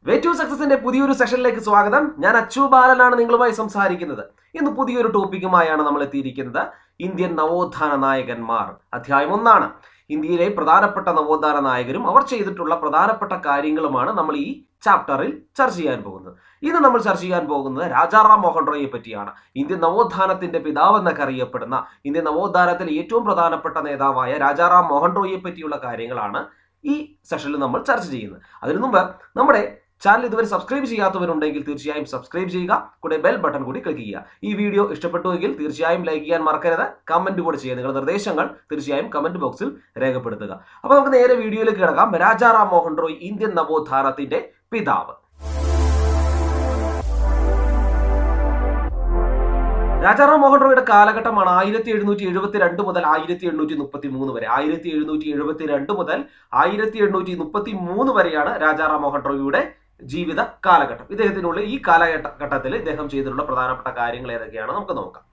Way to സക്സസിന്റെ പുതിയൊരു സെഷനിലേക്ക് സ്വാഗതം. ഞാൻ അച്ചു ബാലനാണ് നിങ്ങളുമായി സംസാരിക്കുന്നത്. ഇന്ന് പുതിയൊരു ടോപ്പിക്കുമായാണ് നമ്മൾ എത്തിയിരിക്കുന്നത്. ഇന്ത്യൻ നവോത്ഥാന നായകന്മാർ അധ്യായം 1. ഇന്ത്യയിലെ പ്രധാനപ്പെട്ട നവോത്ഥാന നായകരും അവർ ചെയ്തിട്ടുള്ള പ്രധാനപ്പെട്ട കാര്യങ്ങളുമാണ് നമ്മൾ ഈ ചാപ്റ്ററിൽ ചർച്ച ചെയ്യാൻ പോകുന്നത്. ഇന്ന് നമ്മൾ ചർച്ച ചെയ്യാൻ പോകുന്നത് രാജാറാം മോഹൻ റോയിയെ പറ്റിയാണ്. ഇന്ത്യൻ നവോത്ഥാനത്തിന്റെ പിതാവ് എന്നൊക്കെ അറിയപ്പെടുന്ന ഇന്ത്യൻ നവോത്ഥാനത്തിലെ ഏറ്റവും പ്രധാനപ്പെട്ട നേതാവായ രാജാറാം മോഹൻ റോയിയെ പറ്റിയുള്ള കാര്യങ്ങളാണ് ഈ സെഷനിൽ നമ്മൾ ചർച്ച ചെയ്യുന്നത്. അതിനു മുമ്പ് നമ്മുടെ ചാനൽ ഇതുവരെ സബ്സ്ക്രൈബ് ചെയ്യാത്തവരുണ്ടെങ്കിൽ തീർച്ചയായും സബ്സ്ക്രൈബ് ചെയ്യുക. കൂടെ ബെൽ ബട്ടൺ കൂടി ക്ലിക്ക് ചെയ്യുക. ഈ വീഡിയോ ഇഷ്ടപ്പെട്ടുവെങ്കിൽ തീർച്ചയായും ലൈക്ക് ചെയ്യാൻ മറക്കരുത്. കമന്റ് കൂടി ചെയ്യുക. നിങ്ങളുടെ നിർദ്ദേശങ്ങൾ തീർച്ചയായും കമന്റ് ബോക്സിൽ രേഖപ്പെടുത്തുക. അപ്പോൾ നമുക്ക് നേരെ വീഡിയോയിലേക്ക് കിടക്കാം. രാജാറാം മോഹൻ റോയ്, ഇന്ത്യൻ നവോത്ഥാനത്തിന്റെ പിതാവ്. രാജാറാം മോഹൻ റോയിയുടെ കാലഘട്ടമാണ് 1772 മുതൽ 1833 വരെ. 1772 മുതൽ 1833 വരെയാണ് രാജാറാം മോഹൻ റോയിയുടെ ജീവിത കാലഘട്ടം. ഇദ്ദേഹത്തിനുള്ള ഈ കാലഘട്ടത്തിൽ ഇദ്ദേഹം ചെയ്തിട്ടുള്ള പ്രധാനപ്പെട്ട കാര്യങ്ങൾ ഏതൊക്കെയാണ് നമുക്ക് നോക്കാം.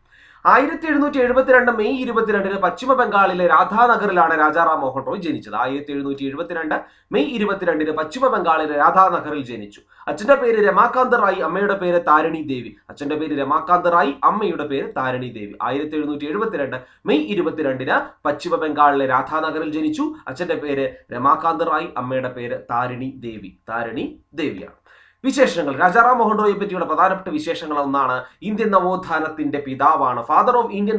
1772 മെയ് 22 പശ്ചിമ ബംഗാളിലെ രാധാനഗറിലാണ് രാജാറാം മോഹൻ റോയ് ജനിച്ചത്. 1772 മെയ് 22 പശ്ചിമ ബംഗാളിലെ രാധാനഗറിൽ ജനിച്ചു. അച്ഛന്റെ പേര് രമാകാന്ത് റായ്, അമ്മയുടെ പേര് താരിണി ദേവി. അച്ഛന്റെ പേര് രമാകാന്ത് റായ്, അമ്മയുടെ പേര് താരിണി ദേവി. 1772 മെയ് 22 പശ്ചിമ ബംഗാളിലെ രാധാനഗറിൽ ജനിച്ചു. അച്ഛന്റെ പേര് രമാകാന്ത് റായ്, അമ്മയുടെ പേര് താരിണി ദേവിയാണ്. വിശേഷങ്ങൾ. രാജാറാം മോഹൻ റോയിയെ പറ്റിയുള്ള പ്രധാനപ്പെട്ട വിശേഷങ്ങൾ ഒന്നാണ് ഇന്ത്യൻ നവോത്ഥാനത്തിന്റെ പിതാവാണ്. ഫാദർ ഓഫ് ഇന്ത്യൻ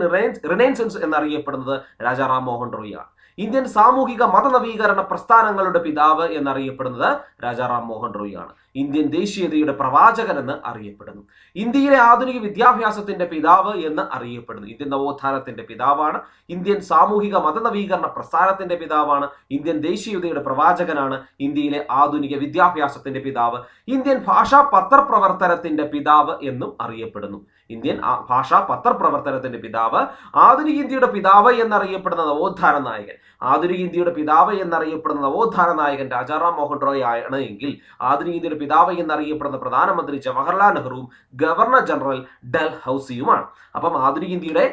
റിനൈസൻസ് എന്നറിയപ്പെടുന്നത് രാജാറാം മോഹൻ റോയിയാണ്. ഇന്ത്യൻ സാമൂഹിക മതനവീകരണ പ്രസ്ഥാനങ്ങളുടെ പിതാവ് എന്നറിയപ്പെടുന്നത് രാജാറാം മോഹൻ റോയിയാണ്. ഇന്ത്യൻ ദേശീയതയുടെ പ്രവാചകൻ എന്ന് അറിയപ്പെടുന്നു. ഇന്ത്യയിലെ ആധുനിക വിദ്യാഭ്യാസത്തിന്റെ പിതാവ് എന്ന് അറിയപ്പെടുന്നു. ഇന്ത്യൻ നവോത്ഥാനത്തിന്റെ പിതാവാണ്. ഇന്ത്യൻ സാമൂഹിക മതനവീകരണ പ്രസ്ഥാനത്തിന്റെ പിതാവാണ്. ഇന്ത്യൻ ദേശീയതയുടെ പ്രവാചകനാണ്. ഇന്ത്യയിലെ ആധുനിക വിദ്യാഭ്യാസത്തിന്റെ പിതാവ്. ഇന്ത്യൻ ഭാഷാ പത്രപ്രവർത്തനത്തിന്റെ പിതാവ് എന്നും അറിയപ്പെടുന്നു. ഇന്ത്യൻ ഭാഷാ പത്രപ്രവർത്തനത്തിന്റെ പിതാവ്. ആധുനിക ഇന്ത്യയുടെ പിതാവ് എന്നറിയപ്പെടുന്ന നവോത്ഥാന നായകൻ. ആധുനിക ഇന്ത്യയുടെ പിതാവ് എന്നറിയപ്പെടുന്ന നവോത്ഥാന നായകൻ രാജാറാം മോഹൻ റോയ് ആണ് എങ്കിൽ ആധുനിക ഇന്ത്യയുടെ പിതാവ് എന്നറിയപ്പെടുന്ന പ്രധാനമന്ത്രി ജവഹർലാൽ നെഹ്റുവും ഗവർണർ ജനറൽ ഡൽഹൌസിയുമാണ്. അപ്പം ആധുനിക ഇന്ത്യയുടെ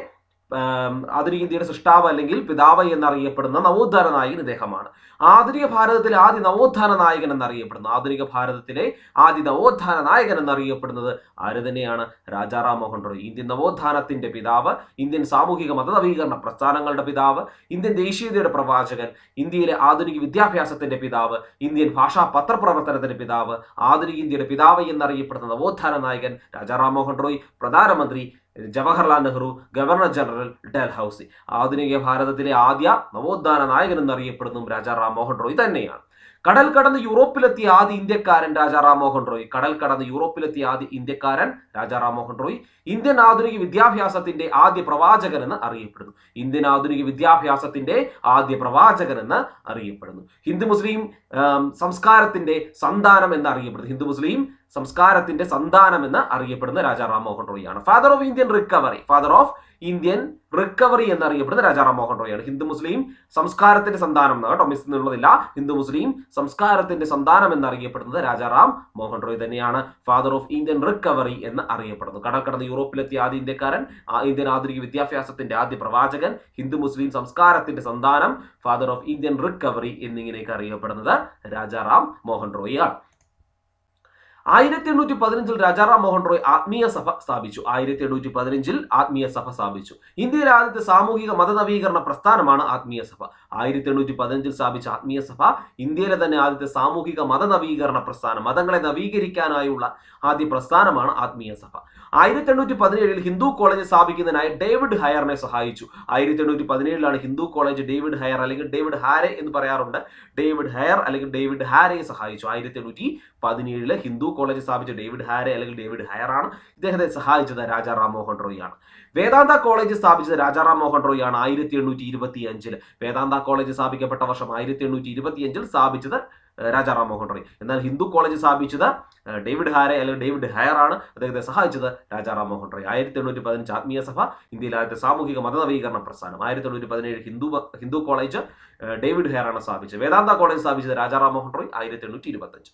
സൃഷ്ടാവ് അല്ലെങ്കിൽ പിതാവ് എന്നറിയപ്പെടുന്ന നവോത്ഥാന നായകൻ ഇദ്ദേഹമാണ്. ആധുനിക ഭാരതത്തിലെ ആദ്യ നവോത്ഥാന നായകൻ എന്നറിയപ്പെടുന്നു. ആധുനിക ഭാരതത്തിലെ ആദ്യ നവോത്ഥാന നായകൻ എന്നറിയപ്പെടുന്നത് ആര് തന്നെയാണ്? രാജാറാം മോഹൻ റോയ്. ഇന്ത്യൻ നവോത്ഥാനത്തിന്റെ പിതാവ്, ഇന്ത്യൻ സാമൂഹിക മതനവീകരണ പ്രസ്ഥാനങ്ങളുടെ പിതാവ്, ഇന്ത്യൻ ദേശീയതയുടെ പ്രവാചകൻ, ഇന്ത്യയിലെ ആധുനിക വിദ്യാഭ്യാസത്തിന്റെ പിതാവ്, ഇന്ത്യൻ ഭാഷാ പത്രപ്രവർത്തനത്തിന്റെ പിതാവ്, ആധുനിക ഇന്ത്യയുടെ പിതാവ് എന്നറിയപ്പെടുന്ന നവോത്ഥാന നായകൻ രാജാറാം മോഹൻ റോയ്, പ്രധാനമന്ത്രി Jawaharlal Nehru, governor general Dalhousie. ആധുനിക ഭാരതത്തിലെ ആദ്യ നവോത്ഥാന നായകൻ എന്നറിയപ്പെടുന്നു രാജാറാം മോഹൻ റോയ് തന്നെയാണ്. കടൽ കടന്ന് യൂറോപ്പിലെത്തിയ ആദ്യ ഇന്ത്യക്കാരൻ രാജാറാം മോഹൻ റോയ്. കടൽ കടന്ന് യൂറോപ്പിലെത്തിയ ആദ്യ ഇന്ത്യക്കാരൻ രാജാറാം മോഹൻ റോയ്. ഇന്ത്യൻ ആധുനിക വിദ്യാഭ്യാസത്തിന്റെ ആദ്യ പ്രവാചകൻ എന്ന് അറിയപ്പെടുന്നു. ഇന്ത്യൻ ആധുനിക വിദ്യാഭ്യാസത്തിന്റെ ആദ്യ പ്രവാചകൻ എന്ന് അറിയപ്പെടുന്നു. ഹിന്ദു മുസ്ലിം സംസ്കാരത്തിന്റെ സന്താനം എന്നറിയപ്പെടുന്നു. ഹിന്ദു മുസ്ലിം സംസ്കാരത്തിന്റെ സന്താനം എന്ന് അറിയപ്പെടുന്ന രാജാറാം മോഹൻ റോയ് ആണ്. ഫാദർ ഓഫ് ഇന്ത്യൻ റിക്കവറി എന്നറിയപ്പെടുന്ന രാജാറാം മോഹൻ റോയ് ആണ്. ഹിന്ദു മുസ്ലിം സംസ്കാരത്തിന്റെ സന്താനം എന്ന് കേട്ടോ, മിസ് എന്നുള്ളതില്ല. ഹിന്ദു മുസ്ലിം സംസ്കാരത്തിന്റെ സന്താനം എന്നറിയപ്പെടുന്നത് രാജാറാം മോഹൻ റോയ് തന്നെയാണ്. ഫാദർ ഓഫ് ഇന്ത്യൻ റിക്കവറി എന്ന് അറിയപ്പെടുന്നു. കടൽ കടന്ന് യൂറോപ്പിലെത്തിയ ആദ്യ ഇന്ത്യക്കാരൻ, ഇന്ത്യൻ ആധുനിക വിദ്യാഭ്യാസത്തിന്റെ ആദ്യ പ്രവാചകൻ, ഹിന്ദു മുസ്ലിം സംസ്കാരത്തിന്റെ സന്താനം, ഫാദർ ഓഫ് ഇന്ത്യൻ റിക്കവറി എന്നിങ്ങനെയൊക്കെ അറിയപ്പെടുന്നത് രാജാറാം മോഹൻ റോയ് ആണ്. 1815 രാജാറാം മോഹൻ റോയ് ആത്മീയ സഭ സ്ഥാപിച്ചു. 1815 ആത്മീയ സഭ സ്ഥാപിച്ചു. ഇന്ത്യയിലെ ആദ്യത്തെ സാമൂഹിക മതനവീകരണ പ്രസ്ഥാനമാണ് ആത്മീയ സഭ. 1815 സ്ഥാപിച്ച ആത്മീയ സഭ ഇന്ത്യയിലെ തന്നെ ആദ്യത്തെ സാമൂഹിക മതനവീകരണ പ്രസ്ഥാനം, മതങ്ങളെ നവീകരിക്കാനായുള്ള ആദ്യ പ്രസ്ഥാനമാണ് ആത്മീയ സഭ. 1817 ഹിന്ദു കോളേജ് സ്ഥാപിക്കുന്നതിനായി ഡേവിഡ് ഹയറിനെ സഹായിച്ചു. 1817 ഹിന്ദു കോളേജ് ഡേവിഡ് ഹയർ അല്ലെങ്കിൽ ഡേവിഡ് ഹാരെ എന്ന് പറയാറുണ്ട്. ഡേവിഡ് ഹയർ അല്ലെങ്കിൽ ഡേവിഡ് ഹാരയെ സഹായിച്ചു. 1817 ഹിന്ദു കോളേജ് സ്ഥാപിച്ച ഡേവിഡ് ഹാരെ അല്ലെങ്കിൽ ഡേവിഡ് ഹയർ ആണ്. ഇദ്ദേഹത്തെ സഹായിച്ചത് രാജാറാം മോഹൻ റോയ് ആണ്. വേദാന്ത കോളേജ് സ്ഥാപിച്ചത് രാജാറാം മോഹൻ റോയ് ആണ്. 1825 വേദാന്ത കോളേജ് സ്ഥാപിക്കപ്പെട്ട വർഷം 1825 സ്ഥാപിച്ചത് രാജാറാം മോഹൻ റോയ്. എന്നാൽ ഹിന്ദു കോളേജ് സ്ഥാപിച്ചത് ഡേവിഡ് ഹാരെ അല്ലെങ്കിൽ ഡേവിഡ് ഹയർ ആണ്. അദ്ദേഹത്തെ സഹായിച്ചത് രാജാറാം മോഹൻ റോയ്. 1815 ആത്മീയ സഭ ഇന്ത്യയിലെ ആദ്യത്തെ സാമൂഹിക മതനവീകരണ പ്രസ്ഥാനം. 1817 ഹിന്ദു കോളേജ് ഡേവിഡ് ഹയർ ആണ് സ്ഥാപിച്ചത്. വേദാന്ത കോളേജ് സ്ഥാപിച്ചത് രാജാറാം മോഹൻ റോയ് 1825.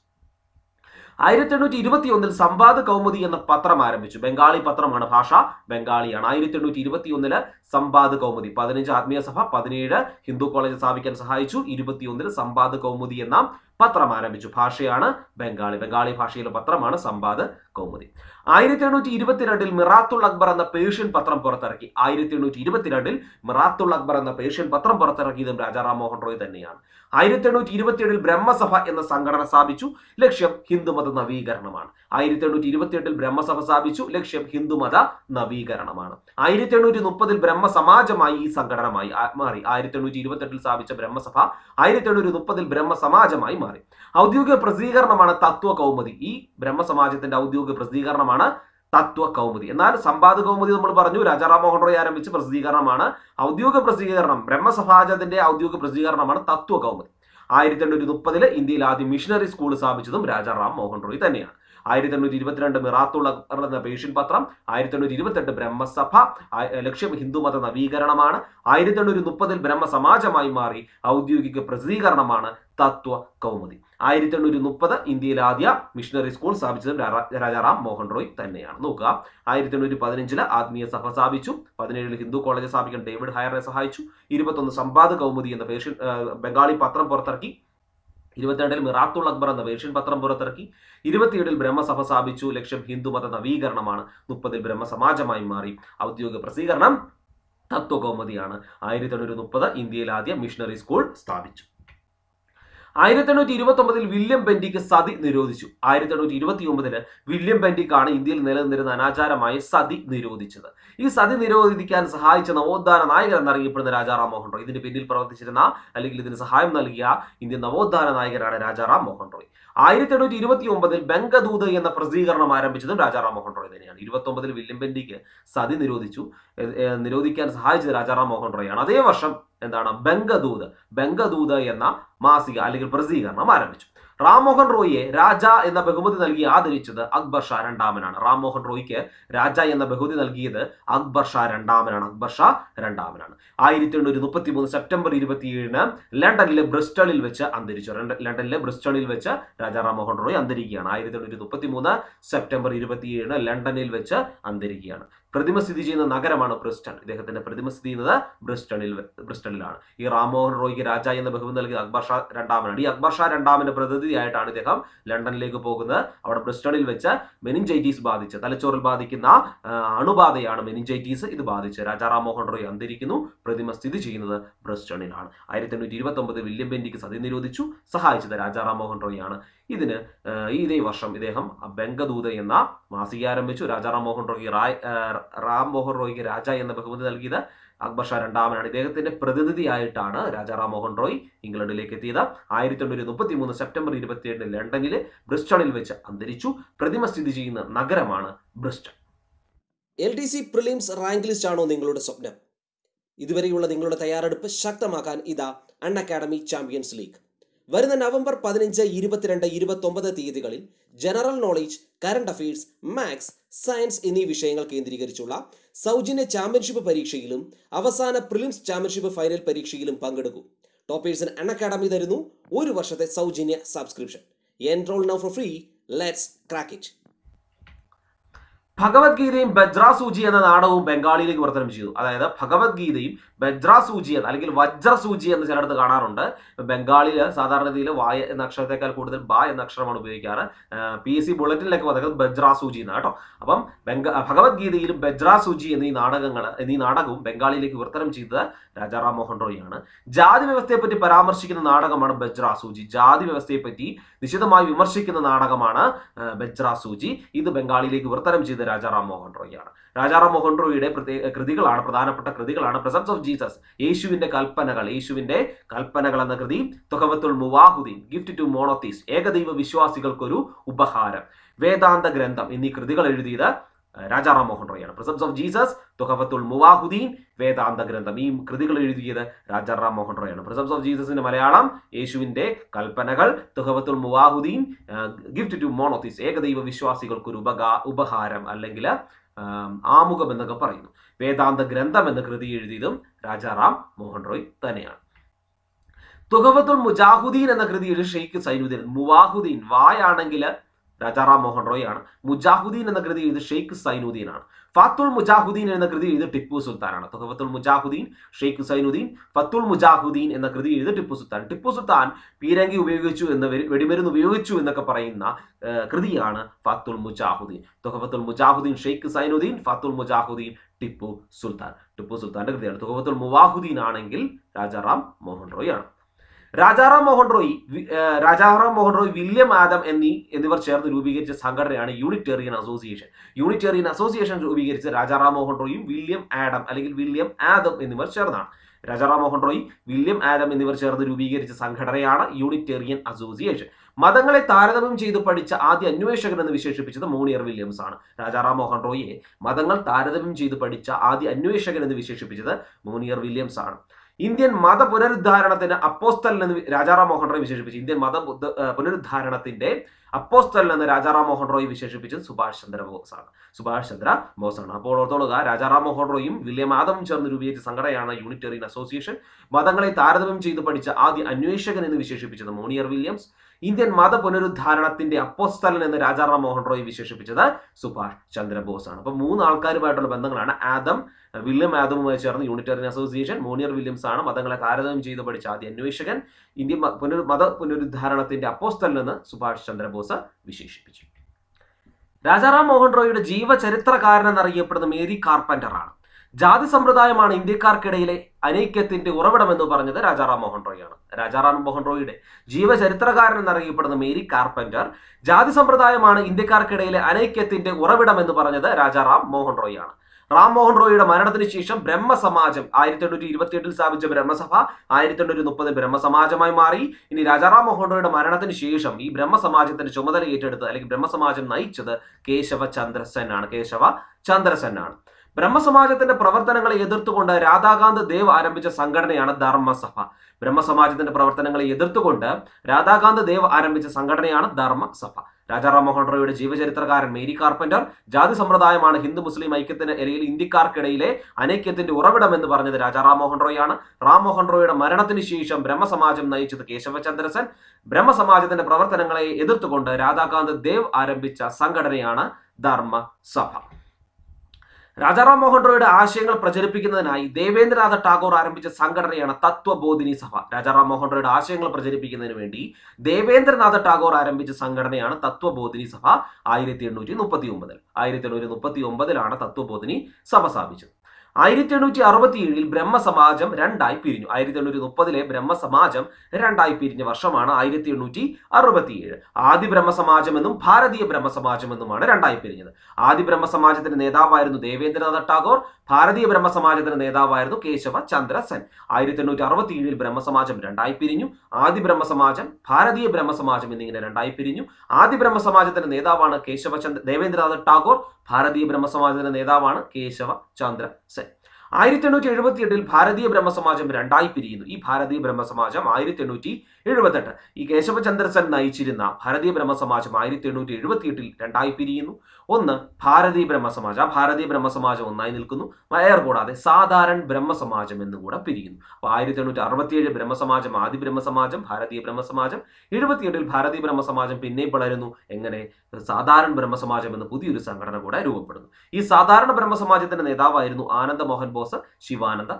1821 സംവാദ് കൗമുദി എന്ന പത്രം ആരംഭിച്ചു. ബംഗാളി പത്രമാണ്, ഭാഷ ബംഗാളിയാണ്. 1821 സംവാദ് കൗമുദി. 15 ആത്മീയ സഭ, 17 ഹിന്ദു കോളേജ് സ്ഥാപിക്കാൻ സഹായിച്ചു. 21 സംവാദ് കൗമുദി എന്ന പത്രം ആരംഭിച്ചു. ഭാഷയാണ് ബംഗാളി. ബംഗാളി ഭാഷയിലെ പത്രമാണ് സമ്പാദ് കൗമുദി. 1822 മിറാത്തുൽ അക്ബർ എന്ന പേർഷ്യൻ പത്രം പുറത്തിറക്കി. 1822 മിറാത്തുൽ അക്ബർ എന്ന പേർഷ്യൻ പത്രം പുറത്തിറക്കിയതും രാജാറാം മോഹൻ റോയ് തന്നെയാണ്. 1827 ബ്രഹ്മസഭ എന്ന സംഘടന സ്ഥാപിച്ചു. ലക്ഷ്യം ഹിന്ദുമത നവീകരണമാണ്. 1828 ബ്രഹ്മസഭ സ്ഥാപിച്ചു. ലക്ഷ്യം ഹിന്ദുമത നവീകരണമാണ്. 1830 ബ്രഹ്മസമാജമായി ഈ സംഘടന മാറി. 1828 സ്ഥാപിച്ച ബ്രഹ്മസഭ 1830 ബ്രഹ്മസമാജമായി മാറി. ഔദ്യോഗിക പ്രസിദ്ധീകരണമാണ് തത്വ കൗമുദി. ഈ ബ്രഹ്മസമാജത്തിന്റെ ഔദ്യോഗിക പ്രസിദ്ധീകരണമാണ് തത്വ കൗമുദി. എന്നാൽ സമ്പാദ് കൗമുദി നമ്മൾ പറഞ്ഞു രാജാറാം മോഹൻ റോയ് ആരംഭിച്ച പ്രസിദ്ധീകരണമാണ്. ഔദ്യോഗിക പ്രസിദ്ധീകരണം ബ്രഹ്മസമാജത്തിന്റെ ഔദ്യോഗിക പ്രസിദ്ധീകരണമാണ് തത്വ കൗമുദി. 1830 ഇന്ത്യയിൽ ആദ്യം മിഷണറി സ്കൂൾ സ്ഥാപിച്ചതും രാജാറാം മോഹൻ റോയ് തന്നെയാണ്. 1822 മിറാത്തുൽ അക്ബർ എന്ന പേർഷ്യൻ പത്രം, 1828 ബ്രഹ്മസഭ, ലക്ഷ്യം ഹിന്ദുമത നവീകരണമാണ്. 1830 ബ്രഹ്മസമാജമായി മാറി. ഔദ്യോഗിക പ്രസിദ്ധീകരണമാണ് തത്വ കൗമുദി. 1830 ഇന്ത്യയിൽ ആദ്യ മിഷണറി സ്കൂൾ സ്ഥാപിച്ചതും രാജാറാം മോഹൻ റോയ് തന്നെയാണ്. നോക്കുക, 1815 ആത്മീയ സഭ സ്ഥാപിച്ചു. 17 ഹിന്ദു കോളേജ് സ്ഥാപിക്കാൻ ഡേവിഡ് ഹയറിനെ സഹായിച്ചു. 21 സമ്പാദ് കൗമുദി എന്ന പേർഷ്യൻ ബംഗാളി പത്രം പുറത്തിറക്കി. 22 മിറാത്തുൽ അക്ബർ എന്ന പേർഷ്യൻ പത്രം പുറത്തിറക്കി. 27 ബ്രഹ്മസഭ സ്ഥാപിച്ചു. ലക്ഷ്യം ഹിന്ദുമത നവീകരണമാണ്. 30 ബ്രഹ്മസമാജമായി മാറി. ഔദ്യോഗിക പ്രസിദ്ധീകരണം തത്വ കൗമുദിയാണ്. 1830 ഇന്ത്യയിൽ ആദ്യ മിഷണറി സ്കൂൾ സ്ഥാപിച്ചു. 1829 വില്യം ബെന്റിക് സതി നിരോധിച്ചു. 1829 വില്യം ബെന്റിക്കാണ് ഇന്ത്യയിൽ നിലനിന്നിരുന്ന അനാചാരമായ സതി നിരോധിച്ചത്. ഈ സതി നിരോധിക്കാൻ സഹായിച്ച നവോത്ഥാന നായകൻ എന്നറിയപ്പെടുന്ന രാജാറാം മോഹൻ റോയ്. ഇതിന് പിന്നിൽ പ്രവർത്തിച്ചിരുന്ന അല്ലെങ്കിൽ ഇതിന് സഹായം നൽകിയ ഇന്ത്യൻ നവോത്ഥാന നായകനാണ് രാജാറാം മോഹൻ റോയ്. 1829 ബംഗദൂത് എന്ന പ്രസിദ്ധീകരണം ആരംഭിച്ചതും രാജാറാം മോഹൻ റോയ് തന്നെയാണ്. 29 വില്യം ബെന്റിക്ക് സതി നിരോധിക്കാൻ സഹായിച്ചത് രാജാറാം മോഹൻ റോയ് ആണ്. അതേ വർഷം എന്താണ് ബംഗദൂത് എന്ന മാസിക അല്ലെങ്കിൽ പ്രസിദ്ധീകരണം ആരംഭിച്ചു. റാം മോഹൻ റോയിയെ രാജ എന്ന ബഹുമതി നൽകി ആദരിച്ചത് അക്ബർ ഷാ രണ്ടാമനാണ്. റാം മോഹൻ റോയ്ക്ക് രാജ എന്ന ബഹുമതി നൽകിയത് അക്ബർ ഷാ രണ്ടാമനാണ്. 1833 സെപ്റ്റംബർ 27 ലണ്ടനിലെ ബ്രിസ്റ്റളിൽ വെച്ച് അന്തരിച്ചു. ലണ്ടനിലെ ബ്രിസ്റ്റളിൽ വെച്ച് രാജാറാം മോഹൻ റോയ് അന്തരിക്കുകയാണ്. 1833 സെപ്റ്റംബർ 27 ലണ്ടനിൽ വെച്ച് അന്തരിക്കുകയാണ്. പ്രതിമ സ്ഥിതി ചെയ്യുന്ന നഗരമാണ് ബ്രിസ്റ്റൾ. ഇദ്ദേഹത്തിന്റെ പ്രതിമ സ്ഥിതി ചെയ്യുന്നത് ബ്രിസ്റ്റളിലാണ്. ഈ റാം മോഹൻ റോയ്ക്ക് രാജ എന്ന ബഹുമതി നൽകിയത് അക്ബർ ഷാ രണ്ടാമനാണ്. ഈ അക്ബർ ഷാ രണ്ടാമന്റെ പ്രതിനിധിയായിട്ടാണ് ഇദ്ദേഹം ലണ്ടനിലേക്ക് പോകുന്നത്. അവിടെ ബ്രിസ്റ്റളിൽ വെച്ച് മെനിഞ്ചൈറ്റീസ് ബാധിച്ച് തലച്ചോറിൽ ബാധിക്കുന്ന അണുബാധയാണ് മെനിഞ്ചൈറ്റീസ്. ഇത് ബാധിച്ച് രാജാറാം മോഹൻ റോയ് അന്തരിക്കുന്നു. പ്രതിമ സ്ഥിതി ചെയ്യുന്നത് ബ്രിസ്റ്റളിലാണ്. 1829 വില്യം ബെന്റിക്ക് സതി നിരോധിച്ചു. സഹായിച്ചത് രാജാറാം മോഹൻ റോയ് ആണ്. ഇതിന് ഇതേ വർഷം ഇദ്ദേഹം ബംഗദൂത് എന്ന മാസിക ആരംഭിച്ചു. രാജാറാം മോഹൻ റോയ്ക്ക് രാജ എന്ന ബഹുമതി നൽകിയത് അക്ബർ ഷാ രണ്ടാമനാണ്. ഇദ്ദേഹത്തിന്റെ പ്രതിനിധിയായിട്ടാണ് രാജാറാം മോഹൻ റോയ് ഇംഗ്ലണ്ടിലേക്ക് എത്തിയത്. 1833 സെപ്റ്റംബർ 27 ലണ്ടനിലെ ബ്രിസ്റ്റളിൽ വെച്ച് അന്തരിച്ചു. പ്രതിമ സ്ഥിതി ചെയ്യുന്ന നഗരമാണ് Bristol. LDC prelims rank list ആണോ നിങ്ങളുടെ സ്വപ്നം? ഇതുവരെയുള്ള നിങ്ങളുടെ തയ്യാറെടുപ്പ് ശക്തമാക്കാൻ ഇതാ അൺഅക്കാഡമി ചാമ്പ്യൻസ് ലീഗ്. വരുന്ന നവംബർ 15, 22, 29 തീയതികളിൽ general knowledge, current affairs, maths, science എന്നീ വിഷയങ്ങൾ കേന്ദ്രീകരിച്ചുള്ള സൗജന്യ ചാമ്പ്യൻഷിപ്പ് പരീക്ഷയിലും അവസാന പ്രിലിംസ് ചാമ്പ്യൻഷിപ്പ് ഫൈനൽ പരീക്ഷയിലും പങ്കെടുക്കൂ. ടോപ്പേഴ്സിന് അൺഅക്കാഡമി തരുന്നു 1 വർഷത്തെ സൗജന്യ subscription. Enrol now for free. Let's crack it. ഭഗവത്ഗീതയും ബജ്രാസൂചി എന്ന നാടകവും ബംഗാളിയിലേക്ക് വിവർത്തനം ചെയ്തു. അതായത് ഭഗവത്ഗീതയും ബജ്രാസൂചി അല്ലെങ്കിൽ വജ്രസൂചി എന്ന് ചിലടത്ത് കാണാറുണ്ട്. ബംഗാളിൽ സാധാരണ രീതിയിൽ വായ എന്ന അക്ഷരത്തേക്കാൾ കൂടുതൽ ബ എന്ന അക്ഷരമാണ് ഉപയോഗിക്കാറ്. PSC ബുള്ളറ്റിനിലൊക്കെ പറയുന്നത് ബജ്രാസൂചി എന്നാണ് കേട്ടോ. അപ്പം ഭഗവത്ഗീതയിലും ബജ്രാസൂചി എന്നീ നാടകവും ബംഗാളിയിലേക്ക് വിവർത്തനം ചെയ്തത് രാജാറാം മോഹൻ റോയ് ആണ്. ജാതി വ്യവസ്ഥയെപ്പറ്റി പരാമർശിക്കുന്ന നാടകമാണ് ബജ്രാസൂചി. ജാതി വ്യവസ്ഥയെപ്പറ്റി നിശിതമായി വിമർശിക്കുന്ന നാടകമാണ് ബജ്രാസൂചി. ഇത് ബംഗാളിയിലേക്ക് വിവർത്തനം ചെയ്ത രാജാറാം മോഹൻ റോയ് ആണ്. രാജാറാം മോഹൻ റോയിയുടെ പ്രധാനപ്പെട്ട കൃതികളാണ് പ്രസൻസ് ഓഫ് ജീസസ്, യേശുവിന്റെ കൽപ്പനകൾ എന്ന കൃതി, തുഹഫത്തുൽ മുവാഹുദ്ദീൻ, ഗിഫ്റ്റ് ടു മോണോത്തീസ്, ഏകദൈവ വിശ്വാസികൾക്കൊരു ഉപഹാരം, വേദാന്ത ഗ്രന്ഥം എന്നീ കൃതികൾ എഴുതിയത് രാജാറാം മോഹൻ റോയ് ആണ്. പ്രസൻസ് ഓഫ് ജീസസ്, തുഹഫത്തുൽ മുവാഹുദ്ദീൻ, വേദാന്ത ഗ്രന്ഥം ഈ കൃതികൾ എഴുതിയത് രാജാറാം മോഹൻ റോയ് ആണ്. പ്രസൻസ് ഓഫ് ജീസസിന്റെ മലയാളം യേശുവിന്റെ കൽപ്പനകൾ, തുഹഫത്തുൽ മുവാഹുദ്ദീൻ, ഗിഫ്റ്റ് ടു മോണോത്തീസ്, ഏകദൈവ വിശ്വാസികൾക്കൊരു ഉപഹാരം അല്ലെങ്കിൽ ആമുഖം എന്നൊക്കെ പറയുന്നു. വേദാന്ത ഗ്രന്ഥം എന്ന കൃതി എഴുതിയതും രാജാറാം മോഹൻ റോയ് തന്നെയാണ്. തുഹഫത്തുൽ മുജാഹുദ്ദീൻ എന്ന കൃതി എഴുതിയ ഷെയ്ഖ് സൈനുദ്ദീൻ. മുവാഹുദ്ദീൻ വായാണെങ്കിൽ രാജാറാം മോഹൻ റോയ് ആണ്. മുജാഹുദ്ദീൻ എന്ന കൃതി എഴുതി ഷെയ്ഖ് സൈനുദ്ദീൻ ആണ്. ഫത്തുൽ മുജാഹുദ്ദീൻ എന്ന കൃതി എഴുതി ടിപ്പു സുൽത്താനാണ്. തുഹഫത്തുൽ മുജാഹുദ്ദീൻ, ഷെയ്ഖ് സൈനുദ്ദീൻ, ഫത്തുൽ മുജാഹുദ്ദീൻ എന്ന കൃതി എഴുതി ടിപ്പു സുൽത്താൻ. ടിപ്പു സുൽത്താൻ പീരങ്കി ഉപയോഗിച്ചു എന്ന് വെടിമരുന്ന് ഉപയോഗിച്ചു എന്നൊക്കെ പറയുന്ന കൃതിയാണ് ഫത്തുൽ മുജാഹുദ്ദീൻ. തുഹഫത്തുൽ മുജാഹുദ്ദീൻ ഷെയ്ഖ് സൈനുദ്ദീൻ, ഫത്തുൽ മുജാഹുദ്ദീൻ ടിപ്പു സുൽത്താൻ. ടിപ്പു സുൽത്താന്റെ കൃതിയാണ്. തുഹഫത്തുൽ മുവാഹുദ്ദീൻ ആണെങ്കിൽ രാജാറാം മോഹൻ റോയ് ആണ്. രാജാറാം മോഹൻ റോയ്, വില്യം ആദം എന്നിവർ ചേർന്ന് രൂപീകരിച്ച സംഘടനയാണ് യൂണിറ്റേറിയൻ അസോസിയേഷൻ. യൂണിറ്റേറിയൻ അസോസിയേഷൻ രൂപീകരിച്ച രാജാറാം മോഹൻ റോയും വില്യം ആഡം അല്ലെങ്കിൽ വില്യം ആദം എന്നിവർ ചേർന്നാണ്. രാജാറാം മോഹൻ റോയ്, വില്യം ആദം എന്നിവർ ചേർന്ന് രൂപീകരിച്ച സംഘടനയാണ് യൂണിറ്റേറിയൻ അസോസിയേഷൻ. മതങ്ങളെ താരതമ്യം ചെയ്ത് പഠിച്ച ആദ്യ അന്വേഷകൻ എന്ന് വിശേഷിപ്പിച്ചത് മോണിയർ വില്യംസ് ആണ്. രാജാറാം മോഹൻ റോയിയെ മതങ്ങൾ താരതമ്യം ചെയ്ത് പഠിച്ച ആദ്യ അന്വേഷകൻ എന്ന് വിശേഷിപ്പിച്ചത് മോണിയർ വില്യംസ് ആണ്. ഇന്ത്യൻ മത പുനരുദ്ധാരണത്തിന് അപ്പോസ്തലൻ എന്ന് രാജാറാം മോഹൻ റോയ് വിശേഷിപ്പിച്ചു. ഇന്ത്യൻ മത പുനരുദ്ധാരണത്തിന്റെ അപ്പോസ്തലൻ എന്ന് രാജാറാം മോഹൻ റോയ് വിശേഷിപ്പിച്ചത് സുഭാഷ് ചന്ദ്ര ബോസ് ആണ്. അപ്പോൾ ഓർത്തോളുക, രാജാറാം മോഹൻ റോയും വില്യം ആദമും ചേർന്ന് രൂപീകരിച്ച സംഘടനയാണ് യൂണിറ്റേറിയൻ അസോസിയേഷൻ. മതങ്ങളെ താരതമ്യം ചെയ്ത് പഠിച്ച ആദ്യ അന്വേഷകൻ എന്ന് വിശേഷിപ്പിച്ചത് മോണിയർ വില്യംസ്. ഇന്ത്യൻ മത പുനരുദ്ധാരണത്തിന്റെ അപ്പോസ്തലൻ എന്ന് രാജാറാം മോഹൻ റോയ് വിശേഷിപ്പിച്ചത് സുഭാഷ് ചന്ദ്രബോസ് ആണ്. അപ്പൊ 3 ആൾക്കാരുമായിട്ടുള്ള ബന്ധങ്ങളാണ്. വില്യം ആദമുമായി ചേർന്ന് യൂണിറ്റേറിയൻ അസോസിയേഷൻ. മോണിയർ വില്യംസ് ആണ് മതങ്ങളെ താരതമ്യം ചെയ്ത് പഠിച്ച ആദ്യ അന്വേഷകൻ. ഇന്ത്യൻ മത പുനരുദ്ധാരണത്തിന്റെ അപ്പോസ്തലൻ എന്ന് സുഭാഷ് ചന്ദ്രബോസ് വിശേഷിപ്പിച്ചു. രാജാറാം മോഹൻ റോയിയുടെ ജീവചരിത്രകാരൻ എന്നറിയപ്പെടുന്ന മേരി കാർപ്പന്റർ ആണ്. ജാതി സമ്പ്രദായമാണ് ഇന്ത്യക്കാർക്കിടയിലെ അനൈക്യത്തിന്റെ ഉറവിടമെന്ന് പറഞ്ഞത് രാജാറാം മോഹൻ റോയ് ആണ്. രാജാറാം മോഹൻ റോയിയുടെ ജീവചരിത്രകാരൻ എന്നറിയപ്പെടുന്ന മേരി കാർപ്പന്റർ, ജാതി സമ്പ്രദായമാണ് ഇന്ത്യക്കാർക്കിടയിലെ അനൈക്യത്തിന്റെ ഉറവിടമെന്ന് പറഞ്ഞത് രാജാറാം മോഹൻ റോയ് ആണ്. റാം മോഹൻ റോയിയുടെ മരണത്തിന് ശേഷം ബ്രഹ്മസമാജം 1828 സ്ഥാപിച്ച ബ്രഹ്മസഭ 1830 ബ്രഹ്മസമാജമായി മാറി. ഇനി രാജാറാം മോഹൻ റോയിയുടെ മരണത്തിന് ശേഷം ഈ ബ്രഹ്മസമാജത്തിന്റെ ചുമതല ഏറ്റെടുത്ത് അല്ലെങ്കിൽ ബ്രഹ്മസമാജം നയിച്ചത് കേശവ ചന്ദ്രസെൻ ആണ്. ബ്രഹ്മസമാജത്തിന്റെ പ്രവർത്തനങ്ങളെ എതിർത്തുകൊണ്ട് രാധാകാന്ത് ദേവ് ആരംഭിച്ച സംഘടനയാണ് ധർമ്മസഭ. ബ്രഹ്മസമാജത്തിന്റെ പ്രവർത്തനങ്ങളെ എതിർത്തുകൊണ്ട് രാധാകാന്ത് ദേവ് ആരംഭിച്ച സംഘടനയാണ് ധർമ്മസഭ. രാജാറാം മോഹൻ റോയിയുടെ ജീവചരിത്രകാരൻ മേരി കാർപ്പന്റർ, ജാതി സമ്പ്രദായമാണ് ഹിന്ദു മുസ്ലിം ഐക്യത്തിന് അല്ലെങ്കിൽ ഇന്ത്യക്കാർക്കിടയിലെ അനൈക്യത്തിന്റെ ഉറവിടം എന്ന് പറഞ്ഞത് രാജാറാം മോഹൻ റോയ് ആണ്. റാം മോഹൻ റോയിയുടെ മരണത്തിന് ശേഷം ബ്രഹ്മസമാജം നയിച്ചത് കേശവചന്ദ്രസൻ. ബ്രഹ്മസമാജത്തിന്റെ പ്രവർത്തനങ്ങളെ എതിർത്തുകൊണ്ട് രാധാകാന്ത് ദേവ് ആരംഭിച്ച സംഘടനയാണ് ധർമ്മസഭ. രാജാറാം മോഹൻ റോയിയുടെ ആശയങ്ങൾ പ്രചരിപ്പിക്കുന്നതിനായി ദേവേന്ദ്രനാഥ ടാഗോർ ആരംഭിച്ച സംഘടനയാണ് തത്വബോധിനി സഭ. രാജാറാം മോഹൻ റോയിയുടെ ആശയങ്ങൾ പ്രചരിപ്പിക്കുന്നതിന് വേണ്ടി ദേവേന്ദ്രനാഥ ടാഗോർ ആരംഭിച്ച സംഘടനയാണ് തത്വബോധിനി സഭ. 1839 തത്വബോധിനി സഭ സ്ഥാപിച്ചത്. 1867 ബ്രഹ്മസമാജം രണ്ടായി പിരിഞ്ഞു. 1830 ബ്രഹ്മസമാജം രണ്ടായി പിരിഞ്ഞ വർഷമാണ് 1867. ആദി ബ്രഹ്മസമാജം എന്നും ഭാരതീയ ബ്രഹ്മസമാജം എന്നുമാണ് രണ്ടായി പിരിഞ്ഞത്. ആദി ബ്രഹ്മസമാജത്തിന്റെ നേതാവായിരുന്നു ദേവേന്ദ്രനാഥ ടാഗോർ. ഭാരതീയ ബ്രഹ്മസമാജത്തിന്റെ നേതാവായിരുന്നു കേശവ ചന്ദ്ര സെൻ. 1867 ബ്രഹ്മസമാജം രണ്ടായി പിരിഞ്ഞു. ആദി ബ്രഹ്മസമാജം, ഭാരതീയ ബ്രഹ്മസമാജം എന്നിങ്ങനെ രണ്ടായി പിരിഞ്ഞു. ആദി ബ്രഹ്മസമാജത്തിന്റെ നേതാവാണ് ദേവേന്ദ്രനാഥ ടാഗോർ. ഭാരതീയ ബ്രഹ്മസമാജത്തിന്റെ നേതാവാണ് കേശവ ചന്ദ്ര സെൻ. 1878 ഭാരതീയ ബ്രഹ്മസമാജം രണ്ടായി പിരിയുന്നു. ഈ ഭാരതീയ ബ്രഹ്മസമാജം 1878 ഈ കേശവചന്ദ്ര സെൻ നയിച്ചിരുന്ന ഭാരതീയ ബ്രഹ്മസമാജം 1878 രണ്ടായി പിരിയുന്നു. ഒന്ന് ഭാരതീയ ബ്രഹ്മസമാജം, ആ ഭാരതീയ ബ്രഹ്മസമാജം ഒന്നായി നിൽക്കുന്നു. കൂടാതെ സാധാരണ ബ്രഹ്മസമാജം എന്ന് കൂടെ പിരിയുന്നു. അപ്പോൾ 1867 ബ്രഹ്മസമാജം, ആദി ബ്രഹ്മസമാജം, ഭാരതീയ ബ്രഹ്മസമാജം. 78 ഭാരതീയ ബ്രഹ്മസമാജം പിന്നെയും വളരുന്നു. എങ്ങനെ? സാധാരണ ബ്രഹ്മസമാജം എന്ന പുതിയൊരു സംഘടന കൂടെ രൂപപ്പെടുന്നു. ഈ സാധാരണ ബ്രഹ്മസമാജത്തിന്റെ നേതാവായിരുന്നു ആനന്ദ മോഹൻ ബോസ്, ശിവാനന്ദ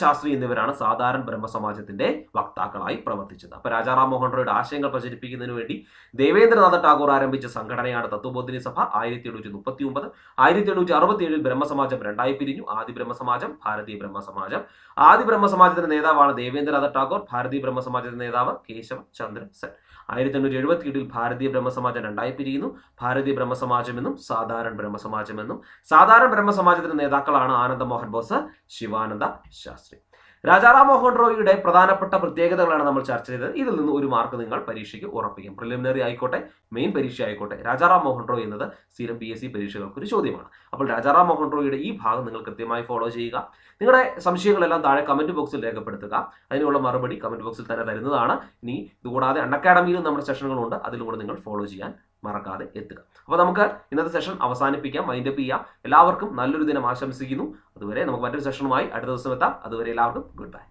ശാസ്ത്രി എന്നിവരാണ് സാധാരണ ബ്രഹ്മസമാജത്തിന്റെ വക്താക്കളായി പ്രവർത്തിച്ചത്. അപ്പൊ രാജാറാം മോഹൻ റോയിയുടെ ആശയങ്ങൾ പ്രചരിപ്പിക്കുന്നതിന് വേണ്ടി ദേവേന്ദ്രനാഥ ടാഗോർ ആരംഭിച്ച സംഘടനയാണ് തത്വബോധിനി സഭ. 1839 1867 ബ്രഹ്മസമാജം രണ്ടായി പിരിഞ്ഞു. ആദി ബ്രഹ്മസമാജം, ഭാരതീയ ബ്രഹ്മസമാജം. ആദി ബ്രഹ്മസമാജത്തിന്റെ നേതാവാണ് ദേവേന്ദ്രനാഥ ടാഗോർ. ഭാരതീയ ബ്രഹ്മസമാജത്തിന്റെ നേതാവ് കേശവ ചന്ദ്ര സെൻ. 1877 ഭാരതീയ ബ്രഹ്മസമാജം രണ്ടായി പിരിയുന്നു. ഭാരതീയ ബ്രഹ്മസമാജം എന്നും സാധാരണ ബ്രഹ്മസമാജം എന്നും. സാധാരണ ബ്രഹ്മസമാജത്തിന്റെ നേതാക്കളാണ് ആനന്ദ മോഹൻ ബോസ്, ശിവാനന്ദ ശാസ്ത്രി. രാജാറാം മോഹൻ റോയിയുടെ പ്രധാനപ്പെട്ട പ്രത്യേകതകളാണ് നമ്മൾ ചർച്ച ചെയ്തത്. ഇതിൽ നിന്ന് ഒരു മാർക്ക് നിങ്ങൾ പരീക്ഷയ്ക്ക് ഉറപ്പിക്കും. പ്രിലിമിനറി ആയിക്കോട്ടെ, മെയിൻ പരീക്ഷ ആയിക്കോട്ടെ, രാജാറാം മോഹൻ റോയ് എന്നത് സ്ഥിരം PSC പരീക്ഷകൾക്ക് ഒരു ചോദ്യമാണ്. അപ്പോൾ രാജാറാം മോഹൻ റോയിയുടെ ഈ ഭാഗം നിങ്ങൾ കൃത്യമായി ഫോളോ ചെയ്യുക. നിങ്ങളുടെ സംശയങ്ങളെല്ലാം താഴെ കമന്റ് ബോക്സിൽ രേഖപ്പെടുത്തുക. അതിനുള്ള മറുപടി കമന്റ് ബോക്സിൽ തന്നെ തരുന്നതാണ്. ഇനി ഇതുകൂടാതെ അൺഅക്കാഡമിയിലും നമ്മുടെ സെഷനുകളുണ്ട്, അതിലും കൂടെ നിങ്ങൾ ഫോളോ ചെയ്യാൻ മറക്കാതെ എത്തുക. അപ്പോൾ നമുക്ക് ഇന്നത്തെ സെഷൻ അവസാനിപ്പിക്കാം, വൈൻഡപ്പ് ചെയ്യാം. എല്ലാവർക്കും നല്ലൊരു ദിനം ആശംസിക്കുന്നു. അതുവരെ നമുക്ക് മറ്റൊരു സെഷനുമായി അടുത്ത ദിവസം എത്താം. അതുവരെ എല്ലാവർക്കും ഗുഡ് ബൈ.